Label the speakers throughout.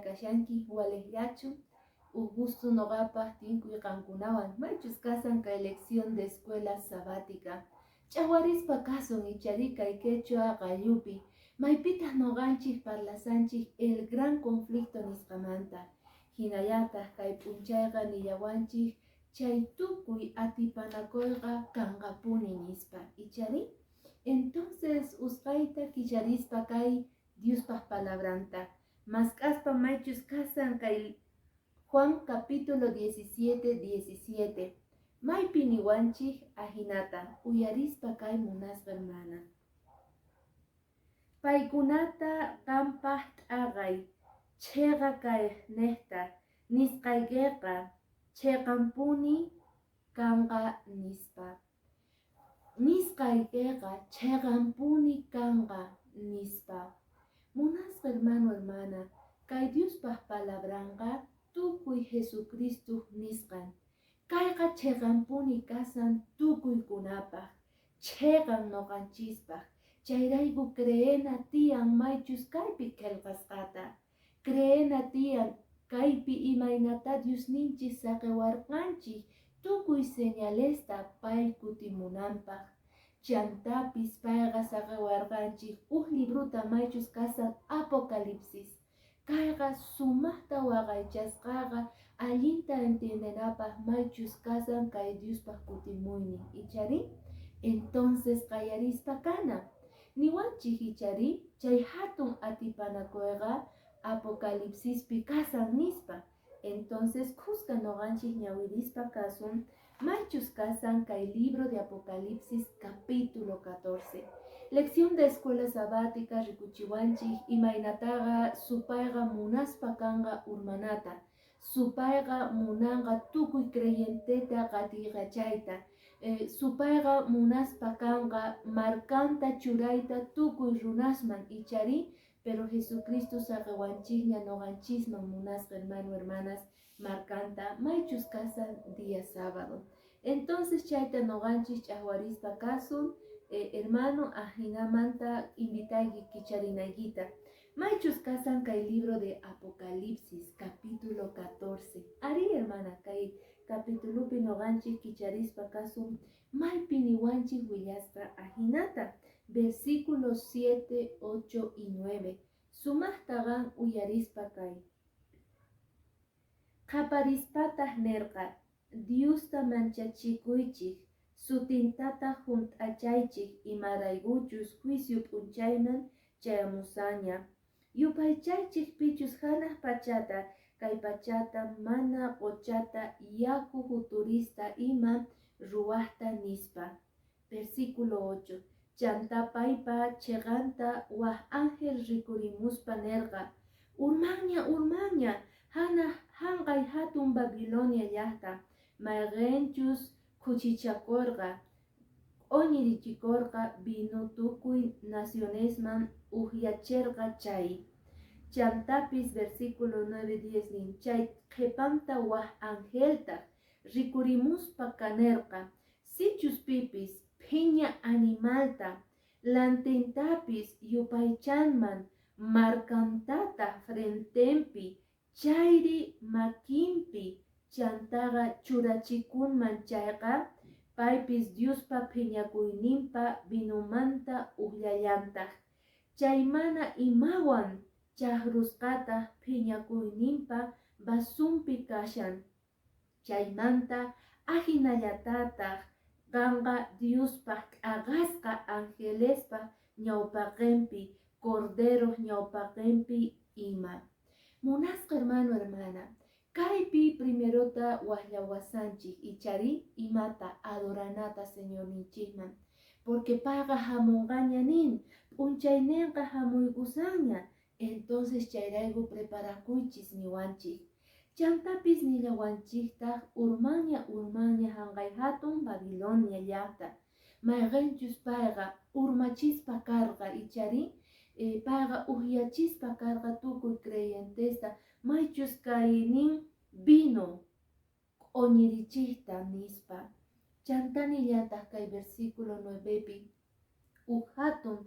Speaker 1: kashanki waleyachu gusto nogapas tinkuy qankunawan maychus kasan kay lección de escuela sabática ch'awarispa kasun ichari kay quechua qayupi maypitas noqanchik parlasanchik el gran conflicto nisqamanta hinallataq kay p'unchayqa nillawanchik chay tukuy atipanakuyqa kanqapuni nispa ichari entonces usqayta killarispa kay Diospaq palabranta mask'aspa maychus kasan kay Juan capítulo 17:17 maypi niwanchik ahinata uyarispa kay munasqa hermana paykunata qampaq t'aqay chayqa kay nehta nisqaykiqa chayqanpuni kanqa nispa nisqaykiqa chayqanpuni kanqa nispa munasqa hermana kay Diospaq palabranqa tukuy Jesucristo nisqan kayqa chayqanpuni kasan tukuykunapaq chayqan noqanchispaq chayrayku creena tiyan maychus kaypi qillqasqata creena tiyan kaypi imaynata Diosninchik saqiwarqanchik tukuy señalesta pay kutimunanpaq chantapis payqa saqiwarqanchik libruta maychus kasan Apocalipsis kayqa sumaqta waqaychasqaqa allinta entenderapaq maychus kasan kay Diospaq kutimuynin ichari entonces qayarispa kana niwanchik ichari chay hatun atipanakuyqa Apocalipsispi kasan nispa entonces kuska noqanchik ñawirispa kasun maychus kasan kay libro de Apocalipsis capítulo 14 lección de escuela sabática rikuchiwanchik imaynataqa supayqa munaspa kanqa urmanata supayqa munanqa tukuy creyenteta qatiykachayta supayqa munaspa kanqa markanta churayta tukuy runasman ichari pero Jesucristo saqiwanchikña noqanchisman munasqa hermanas markanta maychus kasan día sábado entonces chayta noqanchik ch'awarispa kasun hermano ahinamanta invitayki kicharinaykita maychus kasan kay libro de Apocalipsis capítulo 14 ari hermana kay capítulopi noqanchik kicharispa kasun maypi niwanchik willasqa ahinata versículos 7, 8 y 9 sumaqtaqan uyarispa kay qaparispataq nerqa Diosta manchachikuychik sutintata junt'achaychik imaraykuchus juicio p'unchayman chayamusaña yupaychaychik pichus hanaq pachata kay pachata mana qochata yaku futurista ima ruwaqta nispa versículo 8 chantapaypa cheganta waq ángel rikurimuspa nerqa urmaña hanqay hatun Babilonia llaqta mayqinchus kuchichakurqa q'uñirichikurqa vino tukuy nacionesman uqyachirqa chay chantapis versículo 9-10 nin chay qhipanta waq angelta rikurimuspa kanerqa sichus pipis phiña animalta lantintapis yupaychanman markantata frentempi chayri makinpi chantaqa churachikunman chayqa paypis Diospa phiñakuyninpa vinumanta uqllallantaq chay mana imawan chakrusqata phiñakuyninpa basunpi kashan chaymanta ahinallatataq qanqa Diospa q'aqasqa angelespa ñawpaqinpi corderos ñawpaqinpi ima munasqa hermana kaypi primerota waqllawasanchik ichari imata adoranata señorninchikman porque payqa hamunqaña nin p'unchayninqa hamuykusanña entonces chayrayku preparakuychis niwanchik chantapis nillawanchiktaq urmaña hanqay hatun Babilonia llaqta mayqinchus payqa urmachispa karqa ichari payqa uqyachispa karqa tukuy creyentesta maychus kaynin vino q'uñirichikta nispa chantanillataq kay versículo 9pi hatun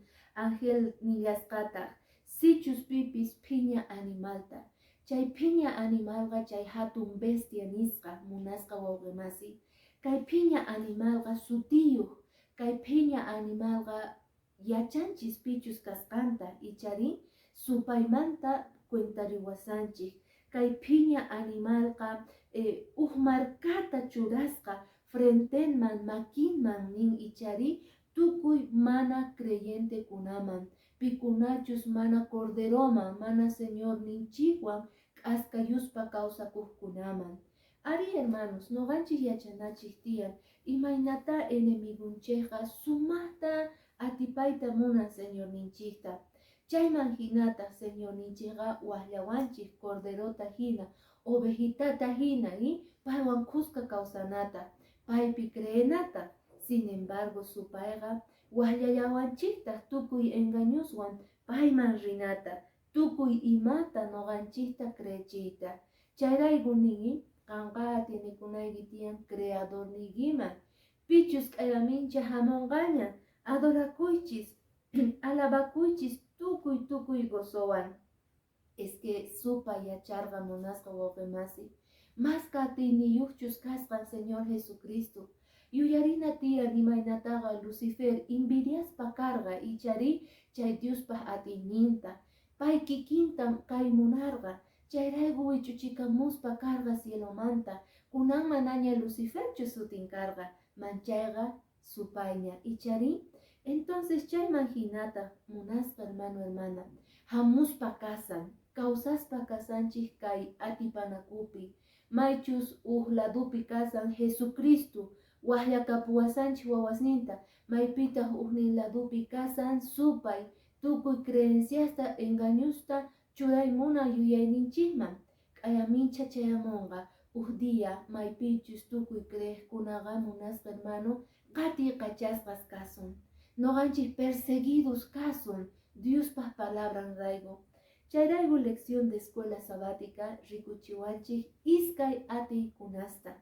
Speaker 1: ángel nillasqataq sichus pipis phiña animalta Chay piña animalga chay hatun bestia nisqa munasqa wawqimasi. Kay piña animalga sutiyuq. Kay piña animalga yachanchis pichus kasqanta ichari supaymanta cuentariwasanchik. Kay piña animalqa markata churasqa frenteman makinman nin ichari tukuy mana creyente kunaman. Pikunachus mana corderoman, mana señor ninchikwan k'askayuspa kawsakuqkunaman. Ari hermanos, noqanchik yachanachik tiyan imaynata enemigunchikqa sumaqta atipayta munan señor ninchikta. Chayman hinata señor ninchikqa waqllawanchik corderota hina, ovejitata hina paywan kuska kawsanata, paypi creenata. Sin embargo, supayqa waqllallawanchikta tukuy engañoswan payman rinata, tukuy imata noqanchikta crechiyta. Chayrayku nini qanqa atinikunayki tiyan creador nikiman. Pichus k'ayramincha hamunqaña adorakuychis, alabakuychis tukuy gozowan. Es que supa yacharqa munasqa wawqimasi. Mas katiniyuqchus kasqan Señor Jesucristo. Yuyarina tiyan imaynataqa Lucifer invidiaspa karqa ichari chay Diospaq atiyninta. Pay kikintam kay munarqa. Chayrayku wichuchikamuspa karqa cielomanta. Kunan manaña Luciferchu sutin karqa. Manchayqa supayña ichari. Entonces chayman hinata munasqa hermano hermana. Hamuspa kasan. Kawsaspa kasanchik kay atipanakupi. Maychus ladupi kasan Jesucristo. Waqllakapuwasanchik wawasninta. Maypitaq nin ladupi kasan supay. Tukuy creenciasta engañusta churaymuna yuyayninchikman. K'ayamincha chayamunqa. Día maypichus tukuy creejkunaqa munasqa hermano qati qachasqas kasun. Noqanchik perseguidos kasun. Diospaq palabran rayku. Chayrayku lección de escuela sabática rikuchiwanchik iskay atiykunasta.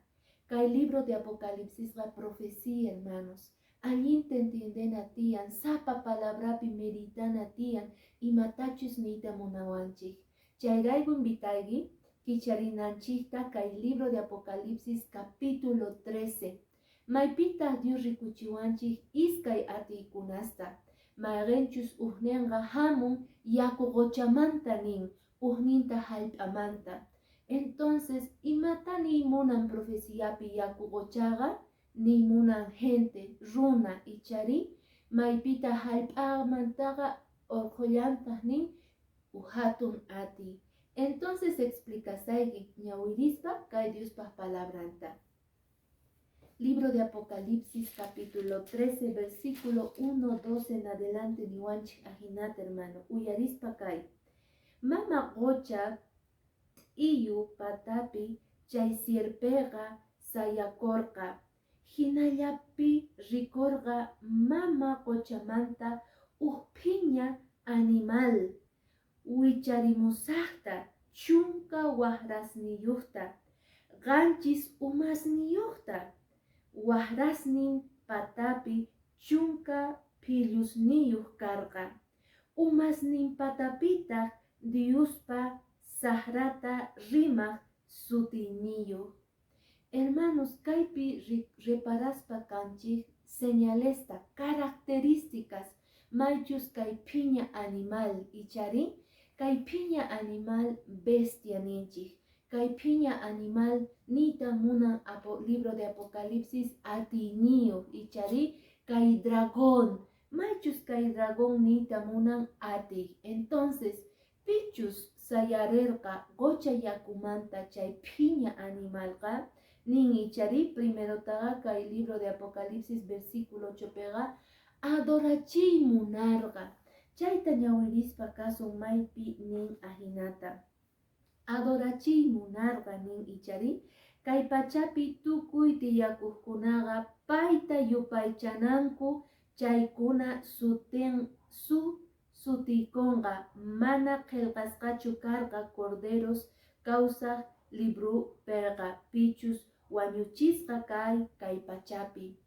Speaker 1: Kay libro de Apocalipsis la profecía, hermanos. Allinta entienden tiyan, sapa palabrapi meditan tiyan, y matachus nita munawanchik. Chayrayku invitayki, kicharinanchikta kay libro de Apocalipsis capítulo 13. Maypita Dios rikuchiwanchik iskay atiykunasta. Mayrenchus uhnenqa hamun yaku qochamanta nin, uhninta hallp'amanta. Entonces, imata ni munan profeciapi yaku qochaqa, ni munan gente, runa ichari, maypita hallp'amantaqa orqollantaq nin hatun ati. Entonces explicasayki ñawirispa kay Diospaq palabranta. Libro de Apocalipsis capítulo 13 versículo 1-2 en adelante niwanchik ajinata hermano. Uyarispa kay. Mama qocha iyu patapi chay sierpega sayakorqa. Hinallapi rikorqa mama qochamanta piña animal. Wicharimusaqta chunka wahrasniyuqta. Qanchis umasniyuqta. Wahrasnin patapi chunka pillusniyuq karqa. Umasnin patapita Diospa sahrata rimaq sutiniyuq. Hermanos, kaypi reparaspa kanchik señalesta, características, maychus kay piña animal ichari, kay piña animal bestia ninchik. Kay piña animal nita munan libro de Apocalipsis atiniyuq ichari kay dragón. Maychus kay dragón nita munan ati. Entonces, pichus sayarerqa qocha yakumanta chay piña animalqa nin ichari primero taga kay libro de Apocalipsis versículo 8 pega adorachiy munarqa. Chayta ñawirispa kasun maypi nin ajinata. Adorachiy munarqa nin ichari kay pachapi tukuy tiyakuqkunaqa payta yupaychananku chaykuna sutiykunqa mana qillqasqachu karqa corderos kawsaq libro perqa pichus wañuchisqa kay pachapi.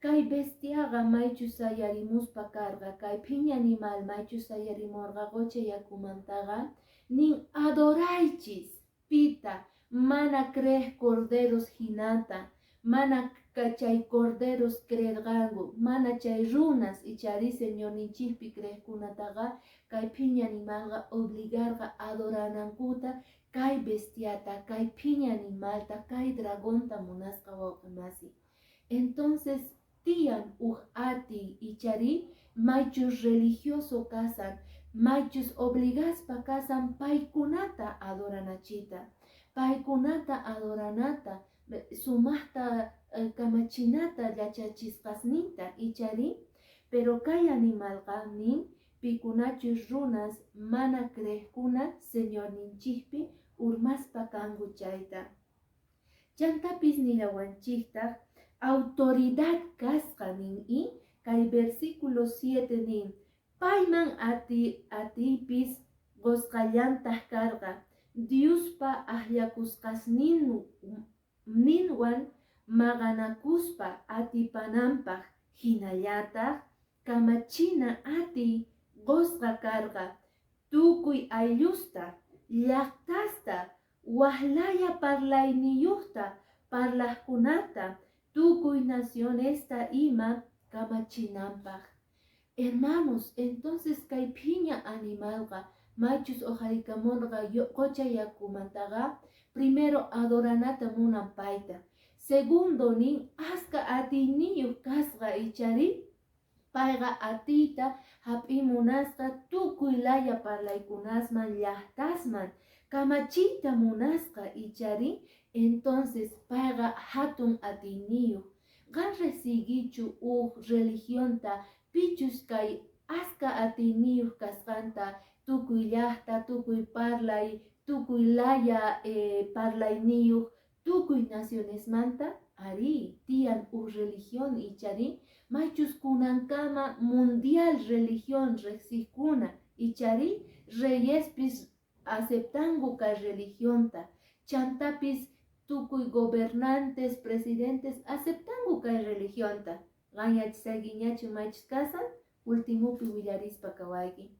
Speaker 1: Kay bestiaqa maychus sayarimuspa karqa, kay piña animal maychus sayarimurqa qocha yakumantaqa nin adoraychis pita mana crees corderos hinata, mana chay corderos creergangu, mana chay runas ichari Señor ninchikpi creeskunataga kay piña animalga obligarga adoranankuta kay bestiata, kay piña animalta, kay dragonta munasqa wawqimasi. Entonces tiyan ati ichari maychus religioso kasan, maychus obligaspa kasan paykunata adoranachita, paykunata adoranata, sumaqta kamachinata yachachisqasninta ichari, pero kay animalqa nin pikunachus runas mana creejkuna Señor ninchikpi urmaspa kangu chayta. Chantapis nillawanchiktaq autoridad kasqa nin y kay versículo 7 nin payman atipis qosqallantaq karqa Diospa ahlakusqasninwan maqanakuspa atipananpaq hinallataq kamachina ati qosqa karqa tukuy ayllusta llaqtasta wahlaya parlayniyuqta parlaqkunata tukuy nacionesta ima kamachinanpaq. Hermanos, entonces kay piña animalqa machus ojarikamunqa qocha yakumantaqa primero adoranata munan payta, segundo nin aska atiniyuq kasqa ichari payqa atita hap'imunasqa tukuy laya parlaykunasman llaqtasman kamachita munasqa ichari, entonces payqa hatun atiniyuq qan resigichu religionta pichus kay aska atiniyuq kasqanta tukuy llaqta, tukuy parlay, tukuy laya parlayniyuq tukuy nacionesmanta ari tiyan religión ichari maychus kunankama mundial religión riqsiqkuna ichari reyespis aceptangu kay religionta, chantapis tukuy gobernantes, presidentes aceptangu kay religionta. Gañachisayguiñachu maychis kasan ultimupi willarispa kawayki.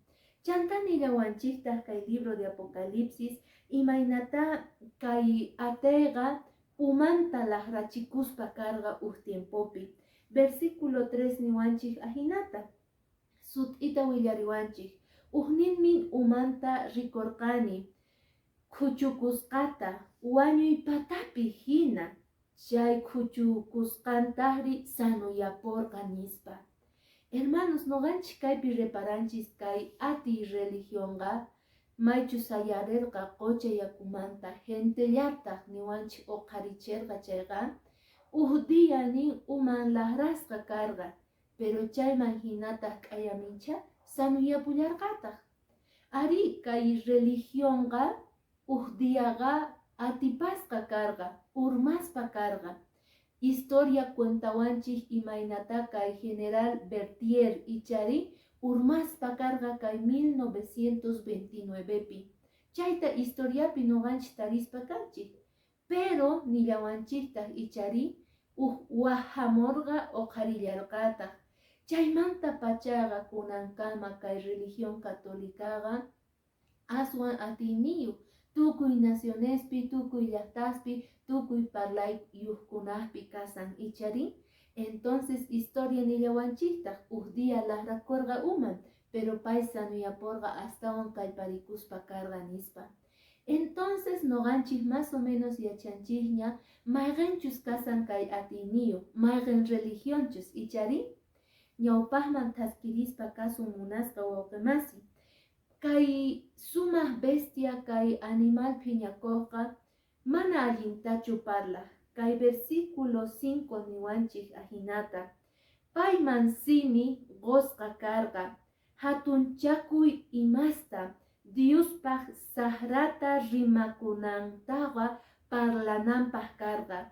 Speaker 1: Chantani llawanchiktaq kay libro de Apocalipsis imaynata kay atayqa umanta laqrachikuspa karqa tiempopi. Versículo 3 niwanchik ahinata. Sut'ita willariwanchik. Ujninmin umanta rikorqani khuchukusqata wañuypatapi hina chay khuchukusqantaqri sanuyaporqa nispa. Hermanos, noqanchik kaypi reparanchis kay ati religionqa maychu sayarirqa qocha yakumanta gentellataq niwanchik oqarichirqa chayqa dia nin uman laqrasqa karqa, pero chayman hinataq k'ayamincha sanuyapullarqataq. Ari kay religionqa diaqa atipasqa karqa, urmaspa karqa. Historia cuentawanchik imaynata kay General Berthier ichari urmaspa karqa kay 1929pi. Chayta historiapi noqanchik tarispa kanchik, pero nillawanchiktaq ichari waqhamurqa oqarillarqataq. Chaymanta pachaqa kunankama kay religión católicaqa aswan atiniyuq tukuy nacionespi, tukuy llaqtaspi, tukuy parlayuqkunaspi kasan ichari. Entonces historia nillawanchiktaq dia laqrakurqa uman, pero pay sanuyaporqa astawan kallparikuspa karqa nispa. Entonces noqanchik más o menos yachanchikña mayqanchus kasan kay atiniyuq, mayqan religionchus ichari ñawpaqman taskirispa kasun munasqa wawqimasi. Kay sumaq bestia kay animal phiñakuqqa mana allintachu parlaq. Kay versículo 5 niwanchik ahinata. Payman simi qosqa karqa, hatunchakuy imasta Diospaq sahrata rimakunantaqa parlananpaq karqa.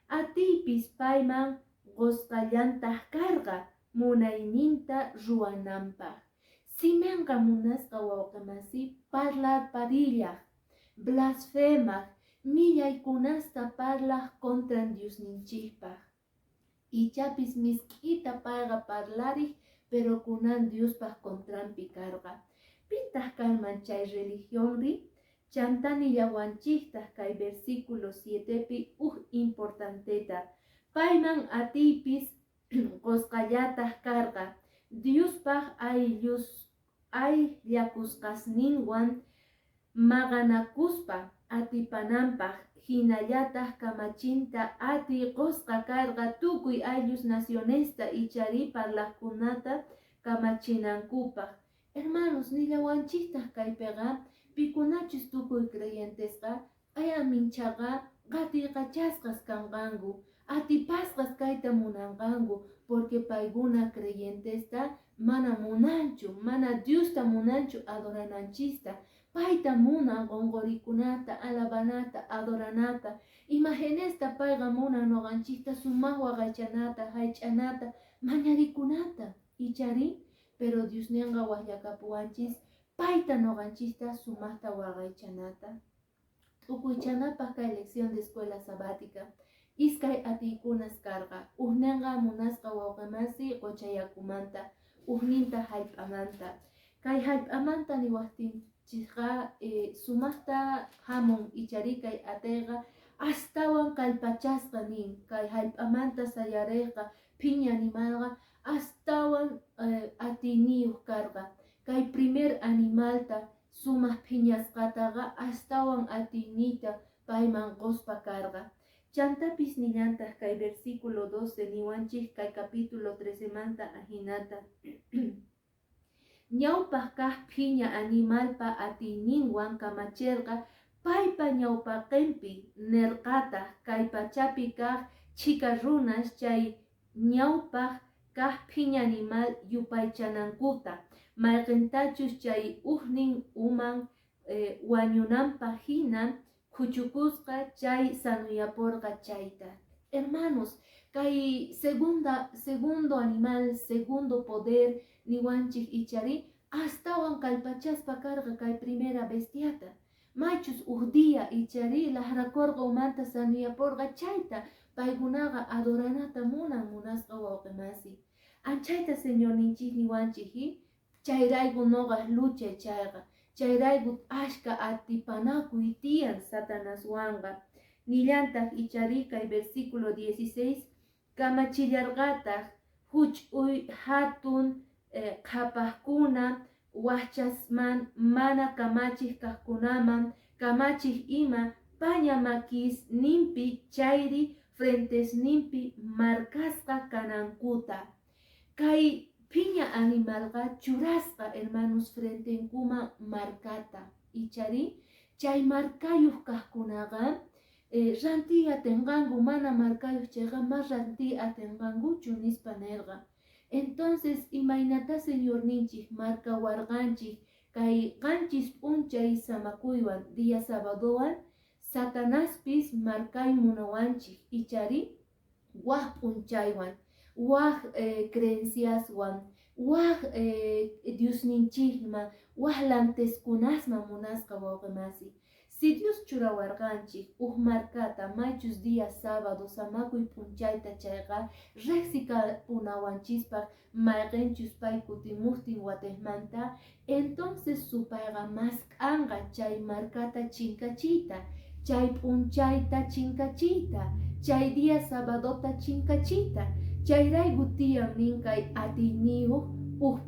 Speaker 1: Atipis payman qosqallantaq karqa, munayninta ruwananpaq. Simenqa munasqa wawqimasi parlar parillaq, blasfemaq, millaykunasta parlaq contra Diosninchikpaq. Ichapis misk'ita payqa parlariq, pero kunan Diospaq contranpi karqa. Pitaq kalman chay religionri, chantani llawanchikta kay versículo 7pi importanteta. Payman atipis qosqallataq karqa. Diospaq ayllakusqasninwan maqanakuspa atipananpaq hinallataq kamachinta ati qosqa karqa tukuy ayllus nacionesta ichari parlaqkunata kamachinankupaq. Hermanos, nillawanchikta kaypiqa pikunachus tukuy creyentesqa ayaminchaqa qatirqachasqas kanqanku, atipasqas kayta munanqanku, porque paykuna creyentesta mana munanchu, mana Diosta munanchu adorananchista. Payta munan qonqorikunata, alabanata, adoranata. Imagenesta payqa munan noqanchikta sumaq waqaychanata, haych'anata, mañarikunata ichari, pero Diosninqa waqllakapuwanchis payta noqanchista sumaqta waqaychanata. T'ukuychanapaq kay lección de escuela sabática iskay atiykunas karqa. Uqninqa munasqa wawqimasi qochayakumanta, uqninta hallp'amanta. Kay hallp'amanta niwaqtinchikqa sumaqta hamun ichari kay atiyqa astawan kallpachasqa nin. Kay hallp'amanta sayariqqa phiña animalqa astawan atiniyuq karqa. Kay primer animalta sumaq phiñasqataqa astawan atiniyta payman qospa karqa. Chantapis nillantaq kay versículo 12 niwanchik kay capítulo 13 manta ahinata. Ñawpaq kaq phiña animalpa atiyninwan kamachirqa paypa ñawpaqinpi nerqataq kay pachapi kaq chika runas chay ñawpaq kaq phiña animal yupaychanankuta mayqintachus chay uqnin uman wañunanpaq hina kuchukusqa chay sanuyapurqa chayta. Hermanos, kay segundo animal, segundo poder niwanchik ichari astawan kallpachaspa karqa kay primera bestiata. Maychus dia ichari lahrakurqa umanta sanuyapurqa chayta paykunaqa adoranata munasqa wawqimasi. Anchayta Señor ninchik niwanchikhi chayrayku noqaq luchay chayqa. Chayrayku ashka atipanakuy tiyan Satanaswanqa. Nillantaq ichari kay versículo 16 kamachillarqataq huch'uy hatun qhapaqkuna wahchasman mana kamachik kaqkunaman kamachik ima pañamakis nimpi chayri frentes nimpi markasqa kanankuta. Kay phiña animalqa churasqa hermanos frentenkuma markata ichari chay markayuq kaqkunaqa ranti atenqanku mana markayuq chayqa mas ranti atenqankuchu nispa nerqa. Entonces imaynata Señor ninchik markawarqanchik kay qanchis p'unchay samakuywan día sabadowan Satanaspis markay munawanchik ichari waq p'unchaywan waq creenciaswan waq Diosninchikman waq lanteskunasman munasqa wawqimasi. Si Dios churawarqanchik markata maychus día sábado samakuy p'unchayta chayqa riqsikapunawanchispaq mayqinchus pay kutimuqtin watejmanta, entonces supayqa mask'anqa chay markata chinkachiyta, chay p'unchayta chinkachiyta, chay día sabadota chinkachiyta. Chayrayku tiyan nin kay atiyniyuq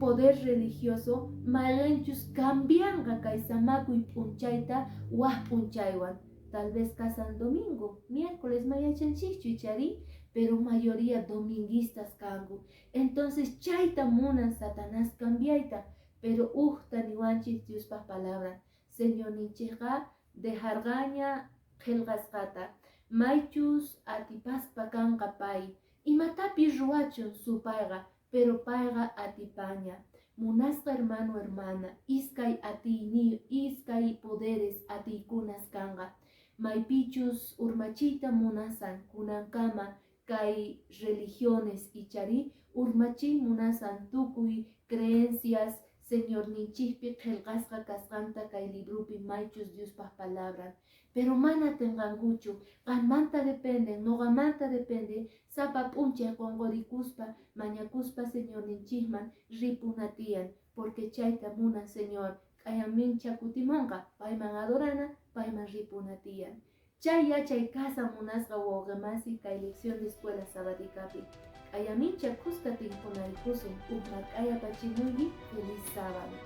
Speaker 1: poder religioso mayqinchus cambianqa kay samakuy p'unchayta waq p'unchaywan. Tal vez casan domingo, miércoles mayachanchikchu ichari, pero mayoría dominguistas kanku. Entonces chayta munan Satanás cambiayta, pero niwanchik Diospaq palabra. Señor ninchikqa dejarqaña qillqasqata, maychus atipaspa kanqa pay. Imatapi ruachun supayqa, pero payqa atipaña. Munasqa hermano, hermana, iskay atiyniyu, iskay poderes atiykunas kanqa. Maypichus urmachiyta munasan kunankama kay religiones ichari urmachiy munasan tukuy creencias Señor ninchikpi qillqasqa kasqanta kay librupi maychus Diospaq palabra. Pero mana tenqankuchu, qanmanta depende, noqamanta depende, sapa p'unchay qonqorikuspa, mañakuspa Señor ninchikman ripuna tiyan, porque chayta munan Señor k'ayamincha kutimunqa payman adorana, payman ripuna tiyan. Chay yachay casa munasqa wawqi masi kay lección de escuela sabáticapi. K'ayamincha kusqa tinkunaykusun, mark'aya pachimunki feliz sábado.